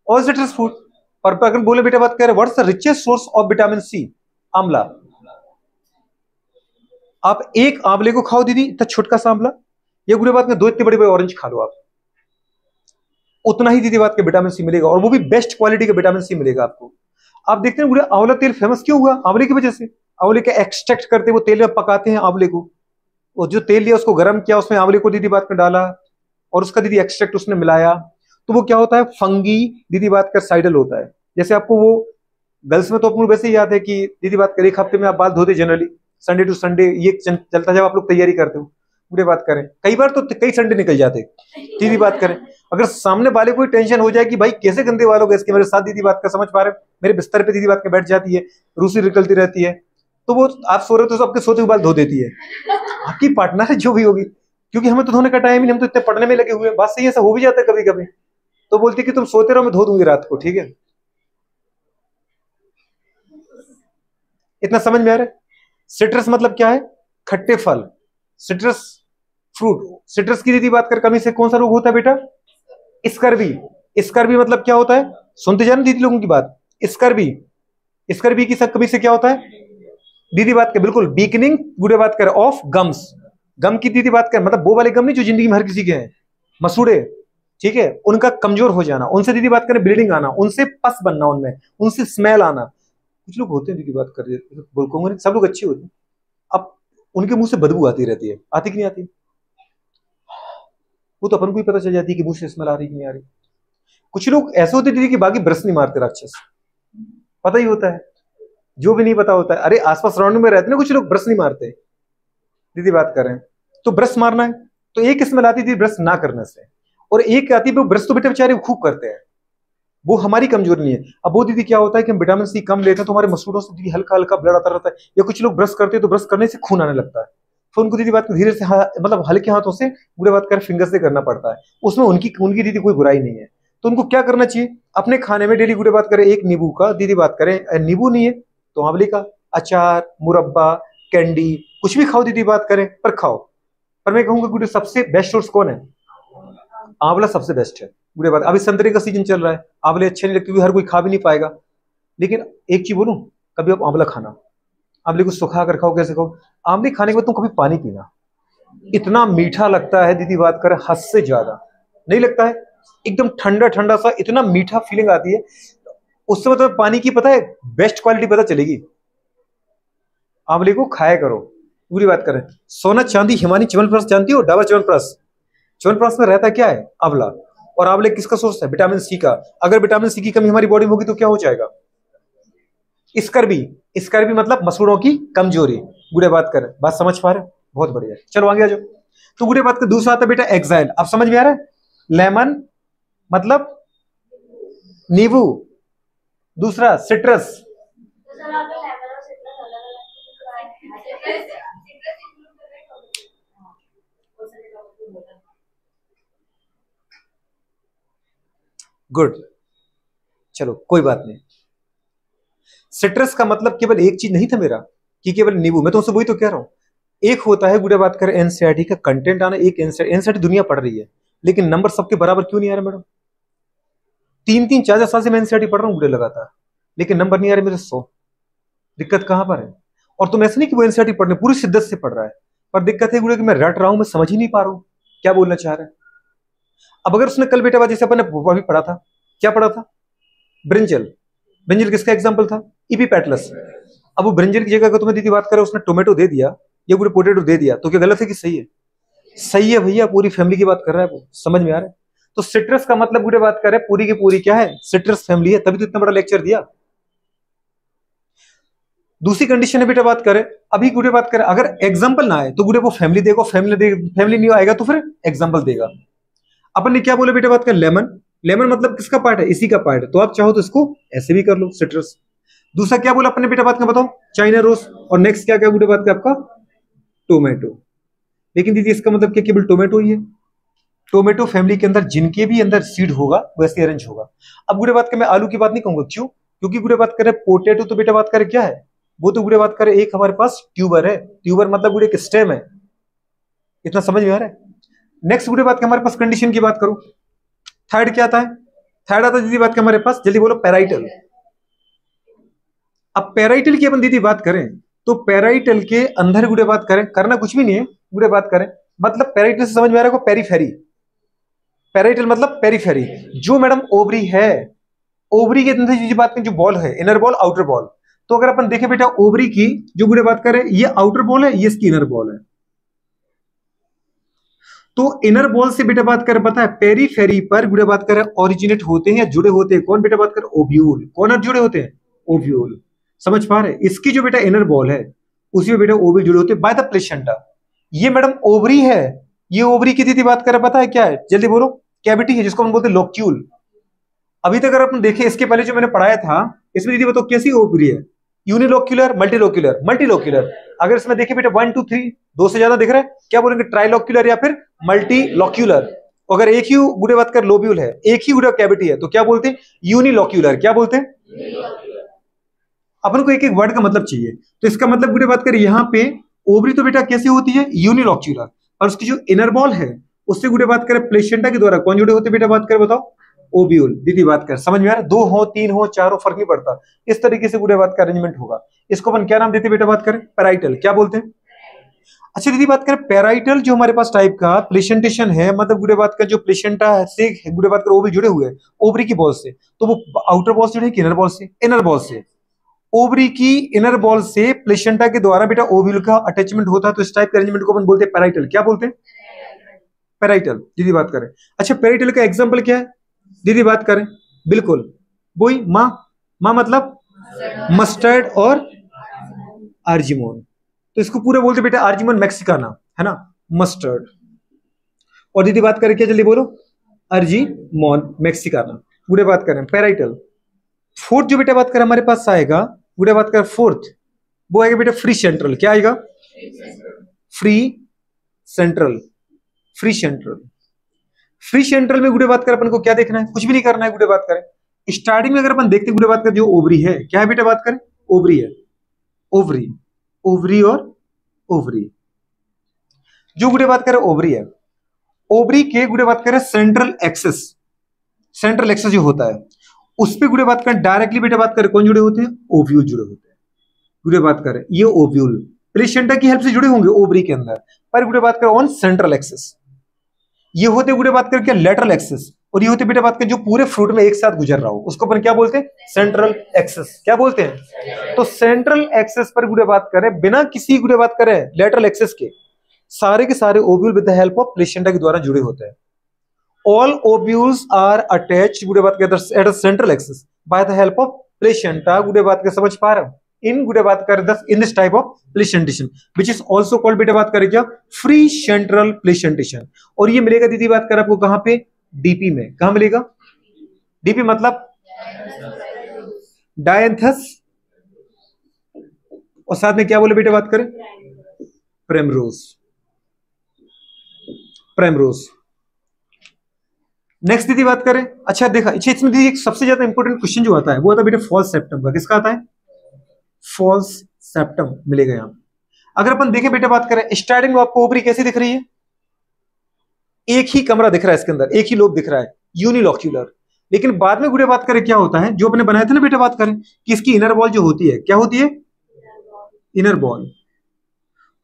और सिट्रस फ्रूट, और अगर बोले बेटा बात करें what's the richest source of vitamin C, amla. आप एक आंवले को खाओ दीदी, इतना छोटका सा आंवला, ये गुड़े बात में दो इतने बड़े बड़े ऑरेंज खा लो आप, उतना ही दीदी बात के विटामिन सी मिलेगा, और वो भी बेस्ट क्वालिटी का विटामिन सी मिलेगा आपको। आप देखते हैं आंवला तेल फेमस क्यों हुआ, आंवले की वजह से, आंवले का एक्सट्रैक्ट करते वो तेल में पकाते हैं आंवले को, और जो तेल लिया उसको गर्म किया, उसमें आंवले को दीदी बात में डाला, और उसका दीदी एक्सट्रैक्ट उसने मिलाया, तो वो क्या होता है, फंगी दीदी बात कर साइडल होता है। जैसे आपको वो गर्ल्स में तो आपको वैसे ही याद है कि दीदी बात कर एक हफ्ते में आप बाल धोते जनरली, संडे टू संडे ये चलता जब आप लोग तैयारी करते हो, बुरे बात करें कई बार तो कई संडे निकल जाते, दीदी बात करें अगर सामने वाले को टेंशन हो जाए कि भाई कैसे गंदे वालों के इसके मेरे साथ दीदी बात कर, समझ पा रहे, मेरे बिस्तर पे दीदी बात के बैठ जाती है, रूसी निकलती रहती है, तो वो आप सो रहे हो तो आपके सोते हुए बाल धो देती है, आपकी पार्टनर है जो भी होगी, क्योंकि हमें तो धोने का टाइम ही नहीं, हम तो इतने पढ़ने में लगे हुए हैं, बात सही ऐसा हो भी जाता है कभी कभी, तो बोलती कि तुम सोते रहो मैं धो दूंगी रात को, ठीक है, इतना समझ में आ रहा है। सिट्रस मतलब क्या है, खट्टे फल, सिट्रस फ्रूट, सिट्रस की दीदी बात कर कमी से कौन सा रोग होता है बेटा, स्कर्वी, स्कर्वी मतलब क्या होता है, सुनते जाना दीदी लोगों की बात, स्कर्वी, स्कर्वी की कमी से क्या होता है, दीदी बात कर बिल्कुल वीकनिंग, गुड़े बात कर ऑफ गम्स, गम की दीदी बात कर मतलब वो वाले गम नहीं जो जिंदगी में हर किसी के हैं, मसूड़े, ठीक है, उनका कमजोर हो जाना, उनसे दीदी बात करें ब्लीडिंग आना, उनसे पस बनना, उनमें उनसे स्मेल आना, कुछ लोग होते हैं दीदी बात कर रहे बोल, सब लोग अच्छे होते हैं, अब उनके मुंह से बदबू आती रहती है, आती कि नहीं आती, वो तो अपन को ही पता चल जाती है कि मुंह से स्मेल आ रही कि नहीं आ रही। कुछ लोग ऐसे होते दीदी कि बाकी ब्रश नहीं मारते राक्षस, पता ही होता है, जो भी नहीं पता होता है, अरे आसपास सराउंडिंग में रहते ना कुछ लोग, ब्रश नहीं मारते, दीदी बात कर रहे हैं, तो ब्रश मारना है तो एक स्मेल आती थी ब्रश ना करने से, और एक आती है ब्रश तो बेटे बेचारे खूब करते हैं, वो हमारी कमजोरी नहीं है। अब वो दीदी क्या होता है कि हम विटामिन सी कम लेते हैं तो हमारे मसूड़ों से दीदी हल्का हल्का ब्लड आता रहता है, या कुछ लोग ब्रश करते हैं तो ब्रश करने से खून आने लगता है, तो उनको दीदी बात धीरे से मतलब हल्के हाथों से पूरे बात कर फिंगर से करना पड़ता है, उसमें उनकी उनकी दीदी कोई बुराई नहीं है। तो उनको क्या करना चाहिए, अपने खाने में डेली गुड़े बात करें एक नींबू का, दीदी बात करें नींबू नहीं है तो आंवले का अचार, मुरब्बा, कैंडी, कुछ भी खाओ दीदी बात करें पर खाओ। पर मैं कहूंगा गुड़े सबसे बेस्ट सोर्स कौन है, आंवला सबसे बेस्ट है। गुड़े बात अभी संतरे का सीजन चल रहा है, आंवले अच्छे नहीं लगते क्योंकि हर कोई खा भी नहीं पाएगा, लेकिन एक चीज बोलूं, कभी आप आंवला खाना, आंवले को सुखा कर खाओ, कैसे खाओ, आंवले खाने के बाद तुम कभी पानी पीना, इतना मीठा लगता है दीदी बात करें हद से ज्यादा, नहीं लगता है, एकदम ठंडा ठंडा सा, इतना मीठा फीलिंग आती है, उससे मतलब पानी की पता है बेस्ट क्वालिटी पता चलेगी। आंवले को खाया करो, पूरी बात करें। सोना चांदी हिमानी च्यवनप्राश जानती हो, डाबर च्यवनप्राश, च्यवनप्राश में रहता क्या है, आंवला, और आंवले किसका सोर्स है, विटामिन सी का। अगर विटामिन सी की कमी हमारी बॉडी में होगी तो क्या हो जाएगा, स्कर्वी, स्कर्वी मतलब मसूड़ों की कमजोरी। गुड़े बात करें, बात समझ पा रहे, बहुत बढ़िया, चलो आगे आ जाओ। तो गुड़े बात का दूसरा आता है बेटा एक्साइल, अब समझ में आ रहा है, लेमन मतलब नींबू, दूसरा सिट्रस, गुड, चलो कोई बात नहीं। सिट्रस का मतलब केवल एक चीज नहीं था मेरा कि केवल नींबू, मैं तो उससे वही तो कह रहा हूं, एक होता है गुड़े बात कर एनसीईआरटी का कंटेंट आना, एक एनसीईआरटी दुनिया पढ़ रही है लेकिन नंबर सबके बराबर क्यों नहीं आ रहा मैडम, 3-3 4 साल से मैं एनसीईआरटी पढ़ रहा हूँ गुड़े लगातार, लेकिन नंबर नहीं आ रहे मेरे 100, दिक्कत कहां पर है। और तुम ऐसे नहीं कि वो एनसीईआरटी पढ़ने पूरी शिद्दत से पढ़ रहा है, पर दिक्कत है गुड़े कि मैं रट रहा हूं, मैं समझ ही नहीं पा रहा हूं क्या बोलना चाह रहा है। अब अगर उसने कल बेटा जैसे अपन ने अभी पढ़ा था, क्या पढ़ा था, ब्रिंजल, ब्रिंजल किसका एग्जाम्पल था, इपीपैटलस। अब वो ब्रिंजल की जगह अगर तुम्हें दीदी बात करे उसने टोमेटो दे दिया या पूरे पोटेटो दे दिया तो क्या गलत है कि सही है, सही है भैया, पूरी फैमिली की बात कर रहा है वो, समझ में आ रहा है। तो सिट्रस का मतलब गुड़े बात करे पूरी की पूरी क्या है, सिट्रस फैमिली है, तभी तो इतना बड़ा लेक्चर दिया। दूसरी कंडीशन है बेटा बात करें, अभी गुड़े बात करें अगर एग्जाम्पल ना आए तो गुड़े वो फैमिली देगा, फैमिली नहीं आएगा तो फिर एग्जाम्पल देगा। अपन ने क्या बोला बेटा बात कर, लेमन, लेमन मतलब किसका पार्ट है, इसी का पार्ट है, तो आप चाहो तो इसको ऐसे भी कर लो सिट्रस। दूसरा क्या बोला अपने बेटा बात का बताओ, चाइना रोज, और नेक्स्ट क्या क्या गुड़े बात का आपका टोमेटो। लेकिन दीदी इसका मतलब क्या केवल टोमेटो ही है, टोमेटो फैमिली के अंदर जिनके भी अंदर सीड होगा वैसे अरेंज होगा। अब गुड़े बात करें मैं आलू की बात नहीं कहूंगा, क्यों, क्योंकि गुड़े बात करें पोटेटो तो बेटा बात करें क्या है, वो तो गुड़े बात करें एक हमारे पास ट्यूबर है, ट्यूबर मतलब गुड़े एक स्टेम है, इतना समझ में आ रहा है। नेक्स्ट गुड़े बात के हमारे पास कंडीशन की बात करूं, थर्ड क्या आता है, थर्ड आता है दीदी बात के हमारे पास, जल्दी बोलो, पैराइटल। अब पैराइटल की अपन दीदी बात करें तो पैराइटल के अंदर गुड़े बात करें, करना कुछ भी नहीं है, गुड़े बात करें मतलब पैराइटल से समझ में आ रहा है, पेरीफेरी, पैराइटल मतलब पेरीफेरी, जो मैडम ओवरी है, ओवरी के अंदर जो बात करें जो बॉल है, इनर बॉल आउटर बॉल, तो अगर अपन देखें बेटा ओवरी की जो गुड़े बात करें ये आउटर बॉल है, ये इसकी इनर बॉल है, तो इनर बॉल से बेटा बात करें पता है पेरीफेरी पर गुड़े बात करें ओरिजिनेट होते हैं या जुड़े होते हैं, कौन बेटा बात करें, ओव्यूल, कौन जुड़े होते हैं, ओव्यूल, समझ पा रहे, इसकी जो बेटा इनर बॉल है उसी में बेटा ओव्यूल जुड़े होते हैं बाय द प्लेसेंटा। ये मैडम ओवरी है, ये ओवरी की दीदी बात करें पता है क्या है, जल्दी बोलो, कैविटी है जिसको हम बोलते हैं लोक्यूल। अभी तक अगर अपन देखें इसके पहले जो मैंने पढ़ाया था इसमें दीदी बताओ कैसी ओवरी है, यूनिलोक्यूलर, मल्टीलोक्यूलर, मल्टीलोक्यूलर। अगर इसमें देखें बेटा 1 2 3 दो से ज्यादा दिख रहा है, क्या बोलेंगे, ट्राइलोक्यूलर या फिर मल्टीलोक्यूलर। अगर एक ही गुड़े बात कर लोब्यूल है, एक ही गुड़ा कैविटी है, तो क्या बोलते हैं, यूनिलोक्यूलर, क्या बोलते हैं। अपन को एक एक वर्ड का मतलब चाहिए, तो इसका मतलब गुड़े बात कर यहाँ पे ओवरी तो बेटा कैसी होती है, यूनिलोक्यूलर, और उसकी जो इनर बॉल है उससे गुड़े बात करें प्लेसेंटा के द्वारा कौन जुड़े होते बेटा बात करें बताओ, ओव्यूल। दीदी बात कर समझ में आ रहा है, 2 हो 3 हो 4 हो फर्क नहीं पड़ता, इस तरीके से गुड़े बात का अरेंजमेंट होगा। इसको अपन क्या नाम देते बेटा बात करें, पैराइटल, क्या बोलते हैं। अच्छा दीदी बात करें पैराइटल जो हमारे पास टाइप का प्लेसेंटेशन है, मतलब गुड़े बात का जो प्लेसेंटा से गुड़े बात कर ओवरी जुड़े हुए हैं ओवरी की बॉल से, तो वो आउटर बॉल से जुड़े कि इनर बॉल से, इनर बॉल से, ओवरी की इनर बॉल से प्लेसेंटा के द्वारा बेटा ओव्यूल का अटैचमेंट होता है, तो इस टाइप के अरेंजमेंट को अपन बोलते हैं पैराइटल, क्या बोलते हैं, पैराइटल। दीदी बात करें अच्छा पैराइटल का एग्जांपल क्या है, दीदी बात करें बिल्कुल वही माँ, माँ मतलब मस्टर्ड और आर्जिमोन। तो इसको पूरा बोलते बेटा आर्जिमोन मैक्सिकाना, है ना, मस्टर्ड। और दीदी बात करें क्या, जल्दी बोलो, अर्जिमोन मैक्सिकाना। पूरे बात करें पैराइटल। फोर्थ जो बेटा बात करें हमारे पास आएगा, पूरे बात करें फोर्थ, वो आएगा बेटा फ्री सेंट्रल। क्या आएगा, free central, free central. Free central में गुड़े बात करें अपन को क्या देखना है, कुछ भी नहीं करना है। गुड़े बात करें स्टार्टिंग में अगर अपन देखते गुड़े बात करें जो ओवरी है, क्या है बेटा बात करें, ओवरी है, ओवरी, ओवरी और ओवरी। जो गुड़े बात करें ओवरी है, ओवरी के गुड़े बात करें सेंट्रल एक्सेस, सेंट्रल एक्सेस जो होता है उस पे गुड़े बात करें डायरेक्टली बेटा बात करें कौन जुड़े होते हैं, ओव्यूल जुड़े होते हैं। गुड़े बात करें ये ओव्यूल प्लेसेंटा की हेल्प से जुड़े होंगे ओवरी के अंदर, पर गुड़े बात करें ऑन सेंट्रल एक्सेस। ये होते गुड़े बात करें क्या, लेटरल एक्सेस। और ये होते बेटा बात करें जो पूरे फ्रूट में एक साथ गुजर रहा हो उसको अपन क्या बोलते हैं, सेंट्रल एक्सेस। क्या बोलते हैं, तो सेंट्रल एक्सेस पर गुड़े बात करें बिना किसी गुड़े बात करें लेटरल एक्सेस के सारे के सारे ovule with the help of placenta के द्वारा जुड़े होते हैं। ऑल ओव्यूल्स आर अटैच्ड गुड़े बात करें at a central access by the help of placenta. गुड़े बात कर समझ पा रहे हो, इन गुड़े बात करें दस in this type of placentation which is also called बेटा बात करें क्या, फ्री सेंट्रल प्लेसेंटेशन। और ये मिलेगा दीदी बात करें आपको कहां पे, डीपी में। कहां मिलेगा, डीपी मतलब डायंथस, और साथ में क्या बोले बेटा बात करें, प्रेमरोज, प्रेमरोज। नेक्स्ट दीदी बात करें, अच्छा देखा, अच्छा इसमें दीदी एक सबसे ज्यादा इंपॉर्टेंट क्वेश्चन जो आता है वो आता है बेटा फॉल्स सेप्टम का। किसका आता है, फॉल्स सेप्टम मिलेगा यहां। अगर अपन देखें बेटा बात करें स्टार्टिंग में आपको ओवरी कैसी दिख रही है, एक ही कमरा दिख रहा है इसके अंदर, एक ही लोब दिख रहा है, यूनिलॉक्यूलर। लेकिन बाद में गुड़े बात करें क्या होता है, जो अपने बनाए थे ना बेटा बात करें कि इसकी इनर वॉल जो होती है क्या होती है, इनर वॉल।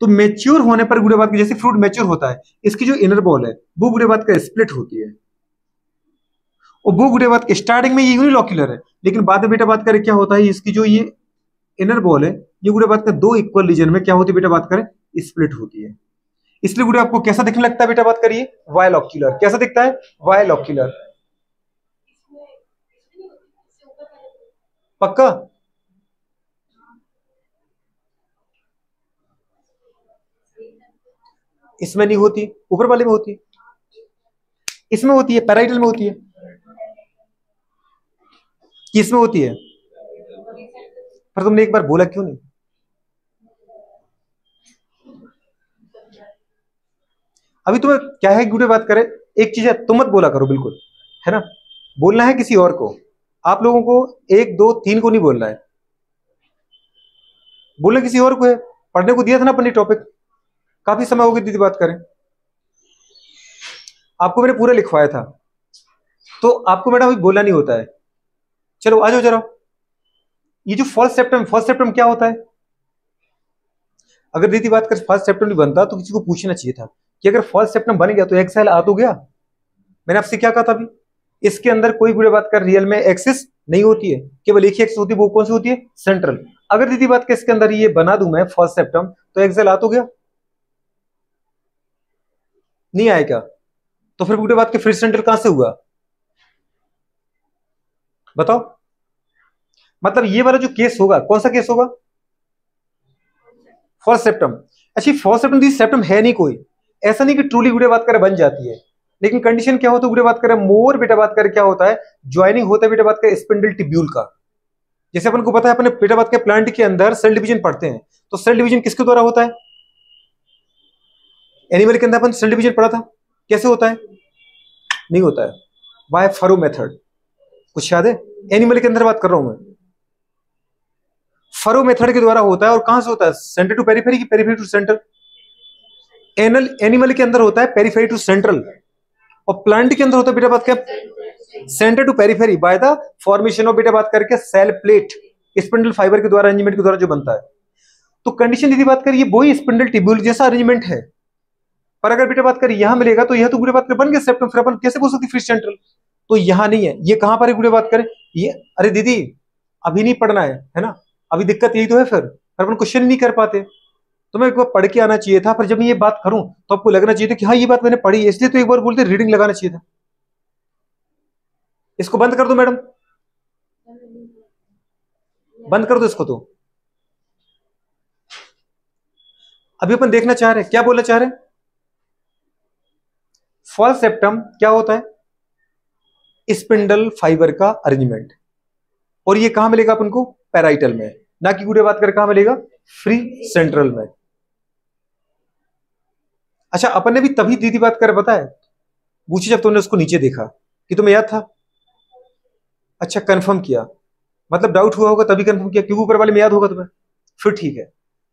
तो मैच्योर होने पर गुड़े बात जैसे फ्रूट मैच्योर होता है इसकी जो इनर वॉल है वो गुड़े बात का स्प्लिट होती है। और वो गुड़े बात स्टार्टिंग में ये यूनिलॉक्यूलर है, लेकिन बाद में बेटा बात करें क्या होता है, इसकी जो ये इनर वॉल है ये गुड़े बात का दो इक्वल रीजन में क्या होती है बेटा बात करें, स्प्लिट होती है। इसलिए गुड़े आपको कैसा दिखने लगता है बेटा बात करिए, वायलॉक्यूलर। कैसा दिखता है, वायलॉक्यूलर। पक्का, इसमें नहीं होती, ऊपर वाले में होती है, इसमें होती है, पैराइटल में होती है, किसमें होती है, पर तुमने एक बार बोला क्यों नहीं। अभी तुम्हें क्या है गुड़े बात करें, एक चीज है तुम मत बोला करो बिल्कुल, है ना, बोलना है किसी और को, आप लोगों को एक दो तीन को नहीं बोलना है, बोलना किसी और को है। पढ़ने को दिया था ना अपने टॉपिक, काफी समय हो गया दीदी बात करें, आपको मैंने पूरा लिखवाया था, तो आपको मैडम अभी बोलना नहीं होता है। चलो आ जाओ जरा, ये जो फर्स्ट सेप्टम, फर्स्ट सेप्टम क्या होता है, अगर दीदी बात कर फर्स्ट सेप्टम नहीं बनता तो किसी को पूछना चाहिए था कि अगर फर्स्ट सेप्टम बन गया तो एक्सेल आ तो गया। मैंने आपसे क्या कहा था अभी, इसके अंदर कोई बुरी बात कर रियल में एक्सिस नहीं होती है, केवल एक ही एक्सिस होती है, वो कौन सी होती है, सेंट्रल। अगर दीदी बात के इसके अंदर ये बना दूं मैं फर्स्ट सेप्टम तो एक्सेल आ तो गया, नहीं आएगा, तो फिर बुरी बात के फिर सेंट्रल कहां से हुआ बताओ। मतलब ये वाला जो केस होगा कौन सा केस होगा, फर्स्ट सेप्टम। अच्छा फर्स्ट सेप्टम दी सेप्टम है नहीं कोई, ऐसा नहीं कि ट्रूली गुड़े बात करे बन जाती है, लेकिन कंडीशन क्या होता है गुड़े बात करे मोर बेटा बात करे क्या होता है, ज्वाइनिंग होता है बेटा बात करे स्पिंडल टिब्यूल का। जैसे अपन को पता है अपने बेटा बात के प्लांट के अंदर सेल डिवीजन पढ़ते हैं, तो सेल डिवीजन किसके द्वारा होता है, एनिमल के अंदर अपन सेल डिवीजन पढ़ा था, कैसे होता है, नहीं होता है, बाय फरो मेथड। कुछ याद है, एनिमल के अंदर बात कर रहा हूं मैं, फरो मेथड के द्वारा होता है। और कहां से होता है, सेंटर टू पेरिफेरी की पेरिफेरी टू सेंटर, एनिमल के अंदर होता है पेरिफेरी टू सेंट्रल, और प्लांट के अंदर होता है बेटा बात क्या, centre to periphery by the formation of बेटा बात करके सेल प्लेट, स्पिंडल फाइबर के द्वारा अरेंजमेंट के द्वारा जो बनता है। तो कंडीशन यदि बात करिए वही स्पिंडल टिब्यूल जैसा अरेंजमेंट है, पर अगर बेटा बात करिए यहां मिलेगा तो यह तो गुड़े बात कर बन गया सेप्टम, फिर अपन कैसे बोल सकते फ्री सेंट्रल, तो यहां नहीं है, ये कहां पर है गुड़े बात करें ये, अरे दीदी अभी नहीं पढ़ना है ना, अभी दिक्कत यही तो है, फिर अपन क्वेश्चन नहीं कर पाते। तो मैं एक बार पढ़ के आना चाहिए था, पर जब मैं ये बात करूं तो आपको लगना चाहिए था कि हाँ ये बात मैंने पढ़ी है, इसलिए तो एक बार बोलते रीडिंग लगाना चाहिए था। इसको बंद कर दो मैडम, बंद कर दो इसको। तो अभी अपन देखना चाह रहे हैं, क्या बोलना चाह रहे हैं? फॉल्स सेप्टम क्या होता है? स्पिंडल फाइबर का अरेंजमेंट। और ये कहां मिलेगा अपन को? पैराइटल में, ना कि गुड़े बात कर कहां मिलेगा? फ्री सेंट्रल में। अच्छा, अपन ने भी तभी दीदी बात कर बताया पूछी जब तुमने उसको नीचे देखा कि तुम्हें याद था। अच्छा, कंफर्म किया, मतलब डाउट हुआ होगा तभी कंफर्म किया क्योंकि ऊपर वाले में याद होगा तुम्हें। फिर ठीक है।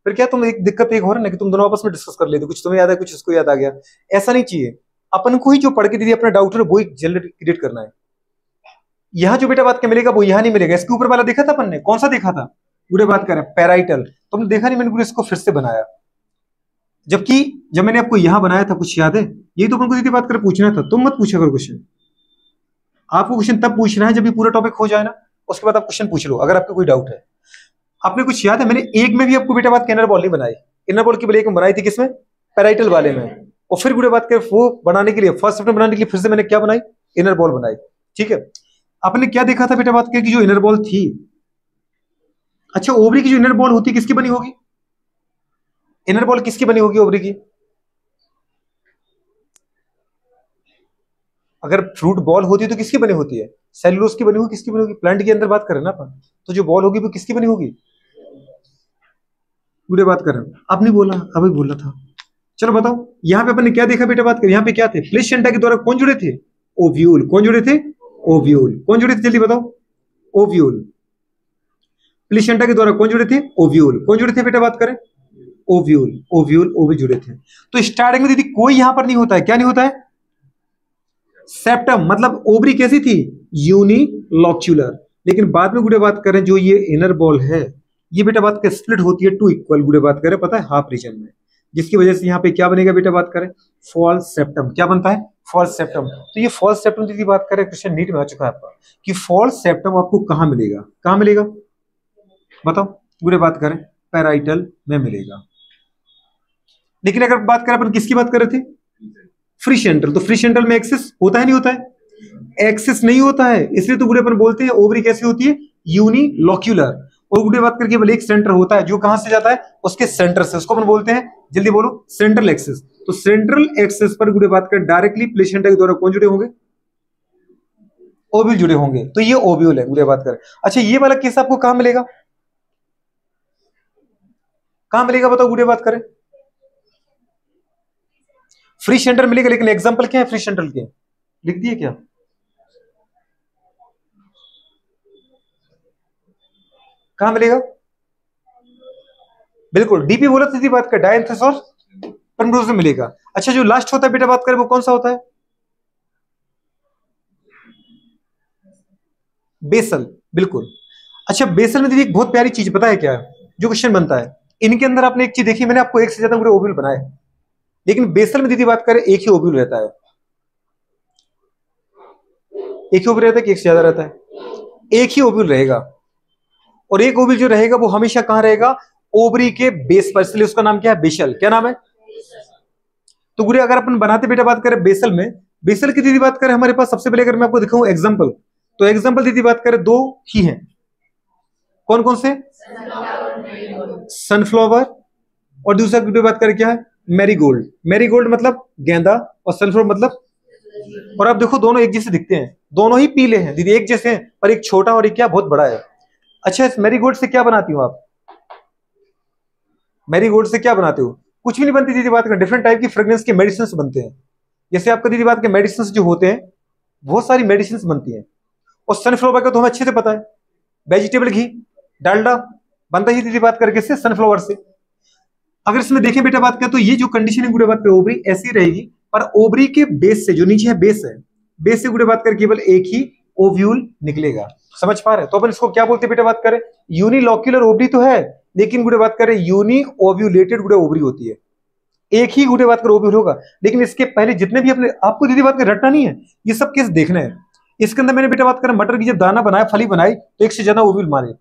फिर क्या तुम एक दिक्कत एक हो रहा है ना कि तुम दोनों आपस में डिस्कस कर लेते, कुछ तुम्हें याद है कुछ इसको याद आ गया। ऐसा नहीं चाहिए, अपन को ही जो पढ़ के दीदी अपना डाउट है वो ही जनरेट क्रिएट करना है। यहां जो बेटा बात क्या मिलेगा वो यहां नहीं मिलेगा। इसके ऊपर वाला देखा था अपन ने, कौन सा देखा था? गुड़े बात करें पैराइटल, तुमने देखा नहीं, मैंने गुड़े इसको फिर से बनाया। जबकि जब मैंने आपको यहां बनाया था, कुछ याद है? यही तो अपन को दीदी बात कर पूछना था। तुम मत पूछा करो क्वेश्चन, आपको क्वेश्चन तब पूछना है जब ये पूरा टॉपिक हो जाए ना, उसके बाद आप क्वेश्चन पूछ लो अगर आपको कोई डाउट है। आपने कुछ याद है? मैंने एक में भी आपको बेटा बात इनर बॉल नहीं बनाई। इनर बॉल की बल एक में बनाई थी, किसमें? पैराइटल वाले में। और फिर गुड़े बात कर वो बनाने के लिए, फर्स्ट सेप्टम बनाने के लिए फिर से मैंने क्या बनाई? इनर बॉल बनाई। ठीक है, आपने क्या देखा था बेटा बात कर की जो इनर बॉल थी? अच्छा, ओवरी की जो इनर बॉल होती किसकी बनी होगी? इनर बॉल किसकी बनी होगी ओवरी की? अगर फ्रूट बॉल होती है तो किसकी बनी होती है? सेलुलोज की बनी होगी। किसकी बनी होगी? प्लांट के अंदर बात करें ना अपन, तो जो बॉल होगी वो किसकी बनी होगी? पूरे बात करें। अब नहीं बोला, अभी बोला था। चलो बताओ, यहां पे अपन ने क्या देखा बेटा बात करें? यहां पे क्या थे? प्लेसेंटा के द्वारा कौन जुड़े थे? ओव्यूल। कौन जुड़े थे? ओव्यूल। कौन जुड़े थे जल्दी बताओ? ओव्यूल। प्लेसेंटा के द्वारा कौन जुड़े थे? ओव्यूल। कौन जुड़े थे बेटा बात करें? ओव्यूल। ओव्यूल ओव्यूल जुड़े थे। तो स्टार्टिंग में दीदी कोई यहां पर नहीं होता है। क्या नहीं होता है? सेप्टम। मतलब ओवरी कैसी थी? यूनिलॉक्यूलर। लेकिन बाद में गुड़े बात करें जो ये इनर बॉल है, ये बेटा बात करें स्प्लिट होती है टू इक्वल, गुड़े बात करें पता है हाफ रीजन में, जिसकी वजह से यहाँ पे क्या बनेगा बेटा बात करें? False septum. क्या बनता है? False septum. तो ये फॉल्स सेप्टम दीदी बात करें, क्वेश्चन नीट में आ चुका है आपका कि फॉल्स सेप्टम आपको कहां मिलेगा? कहां मिलेगा बताओ? गुड़े बात करें पैराइटल में मिलेगा। लेकिन अगर बात करें अपन किसकी बात कर रहे थे? Free central. तो फ्री सेंट्रल में एक्सिस होता है नहीं होता है? एक्सिस नहीं होता है, इसलिए तो गुड़े अपन बोलते हैं ओवरी कैसी होती है? यूनिलॉक्यूलर। और गुड़े बात करके बोले एक सेंटर होता है जो कहां से जाता है? उसके सेंटर से, उसको अपन बोलते हैं, जल्दी बोलो, सेंट्रल एक्सिस। तो सेंट्रल एक्सिस पर गुड़े बात कर डायरेक्टली प्लेसेंटा के द्वारा कौन जुड़े होंगे? ओव्यूल जुड़े होंगे। तो ये ओव्यूल है गुड़े बात करें। अच्छा, ये वाला केस आपको कहां मिलेगा? कहां मिलेगा बताओ गुड़े बात करें? फ्री सेंटर मिलेगा, लेकिन एग्जांपल क्या है फ्री सेंट्रल के? लिख दिए क्या? कहां मिलेगा? बिल्कुल डीपी बोला था बात कर, डायंथस और पेम्ब्रोस में मिलेगा। अच्छा, जो लास्ट होता है बेटा बात करें वो कौन सा होता है? बेसल। बिल्कुल। अच्छा, बेसल में दीदी एक बहुत प्यारी चीज पता है क्या है जो क्वेश्चन बनता है? इनके अंदर आपने एक चीज देखी, मैंने आपको एक से ज्यादा पूरे ओव्यूल बनाए, लेकिन बेसल में दीदी बात करें एक ही ओव्यूल रहता है। एक ही ओव्यूल रहता है कि एक से ज्यादा रहता है? एक ही ओव्यूल रहेगा। और एक ओव्यूल जो रहेगा वो हमेशा कहां रहेगा? ओवरी के बेस पर, इसलिए उसका नाम क्या है? बेसल। क्या नाम है? तो गुरे अगर अपन बनाते बेटा बात करें बेसल में, बेसल की दीदी बात करें हमारे पास सबसे पहले अगर मैं आपको दिखाऊं एग्जांपल, तो एग्जांपल दीदी बात करें दो ही हैं। कौन कौन से? सनफ्लावर, और दूसरा की बात करें क्या है? मैरीगोल्ड। मैरीगोल्ड मतलब गेंदा, और सनफ्लावर मतलब, और आप देखो दोनों एक जैसे दिखते हैं, दोनों ही पीले हैं दीदी, एक जैसे हैं, पर एक छोटा और एक क्या बहुत बड़ा है। अच्छा, इस मैरीगोल्ड से क्या बनाती हो आप? मैरीगोल्ड से क्या बनाते हो? कुछ भी नहीं बनती दीदी बात करें, डिफरेंट टाइप की फ्रेग्रेंस के मेडिसिन बनते हैं। जैसे आपका दीदी बात के मेडिसिन जो होते हैं, बहुत सारी मेडिसिन बनती हैं। और सनफ्लावर का तो हमें अच्छे से पता है, वेजिटेबल घी, डालडा बनता ही दीदी बात करके से सनफ्लावर से। अगर इसमें देखें बेटा बात करें तो ये जो कंडीशन है गुड़े बात करें ओवरी ऐसी रहेगी, पर ओवरी के बेस से जो नीचे है बेस है, बेस से गुड़े बात करें केवल एक ही ओव्यूल निकलेगा। समझ पा रहे हैं? तो अपन इसको क्या बोलते हैं बेटा बात करें? यूनिलॉक्यूलर ओवरी तो है, लेकिन गुड़े बात करें यूनि ओव्यूलेटेड गुड़े ओवरी होती है। एक ही गुड़े बात करें ओव्यूल होगा, लेकिन इसके पहले जितने भी अपने आपको दीदी बात करें रटना नहीं है, ये सब केस देखना है। इसके अंदर मैंने बेटा बात करें मटर की जब दाना बनाया, फली बनाई, तो एक से ज्यादा ओव्यूल मारे।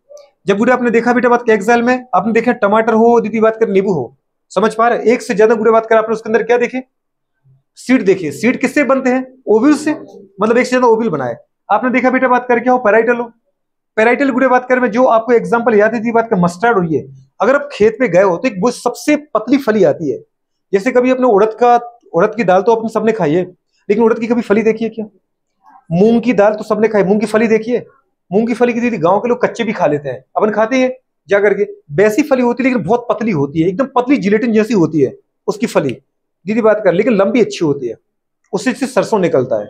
जब गुड़े आपने देखा बेटा बात के एक्साइल में आपने देखा टमाटर हो दीदी बात कर नींबू हो, समझ पा रहे? एक से ज्यादा गुड़े बात कर आपने उसके अंदर क्या देखे? सीड देखे। सीड किससे बनते हैं? ओव्यूल से, मतलब एक से ज्यादा ओव्यूल बनाए। आपने देखा बेटा बात कर क्या हो? पैराइटल हो। पेराइटल गुड़े बात करें, जो आपको एग्जांपल याद है बात का मस्टर्ड हुई है। अगर आप खेत में गए हो तो एक वो सबसे पतली फली आती है। जैसे कभी अपने उड़द की दाल तो अपने सबने खाई है, लेकिन उड़द की कभी फली देखी है क्या? मूंग की दाल तो सबने खाई, मूंग की फली देखिए। मूंग की फली की दीदी गांव के लोग कच्चे भी खा लेते हैं, अपन खाते हैं जा करके। वैसी फली होती है लेकिन बहुत पतली होती है, एकदम पतली जिलेटिन जैसी होती है उसकी फली दीदी बात कर, लेकिन लंबी अच्छी होती है, उससे सरसों निकलता है।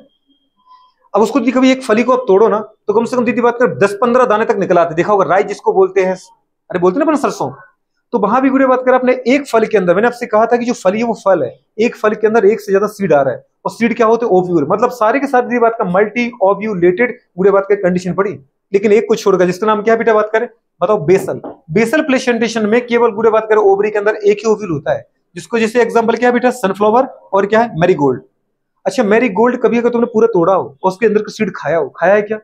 अब उसको दीदी कभी एक फली को आप तोड़ो ना तो कम से कम दीदी बात कर 10-15 दाने तक निकल आते, देखा होगा राई जिसको बोलते हैं, अरे बोलते ना अपन सरसों। तो वहां भी गुड़े बात कर, आपने एक फल के अंदर, मैंने आपसे कहा था कि जो फली है वो फल है, एक फल के अंदर एक से ज्यादा सीड आ रहा है, और सीड क्या होते हैं? ओव्यूल, मतलब सारे के साथ बात का मल्टी ओव्यूलेटेड गुड़े बात का कंडीशन पड़ी, लेकिन एक को छोड़कर, जिसका नाम क्या बेटा बात करें बताओ? बेसल। बेसल प्लेसेंटेशन में केवल गुड़े बात करें ओवरी के अंदर एक ही ओव्यूल होता है, जिसको जैसे एग्जांपल क्या है बेटा? सनफ्लावर और क्या है? मैरीगोल्ड। अच्छा मैरीगोल्ड कभी अगर तुमने पूरा तोड़ा हो और उसके अंदर का सीड खाया हो, खाया है क्या?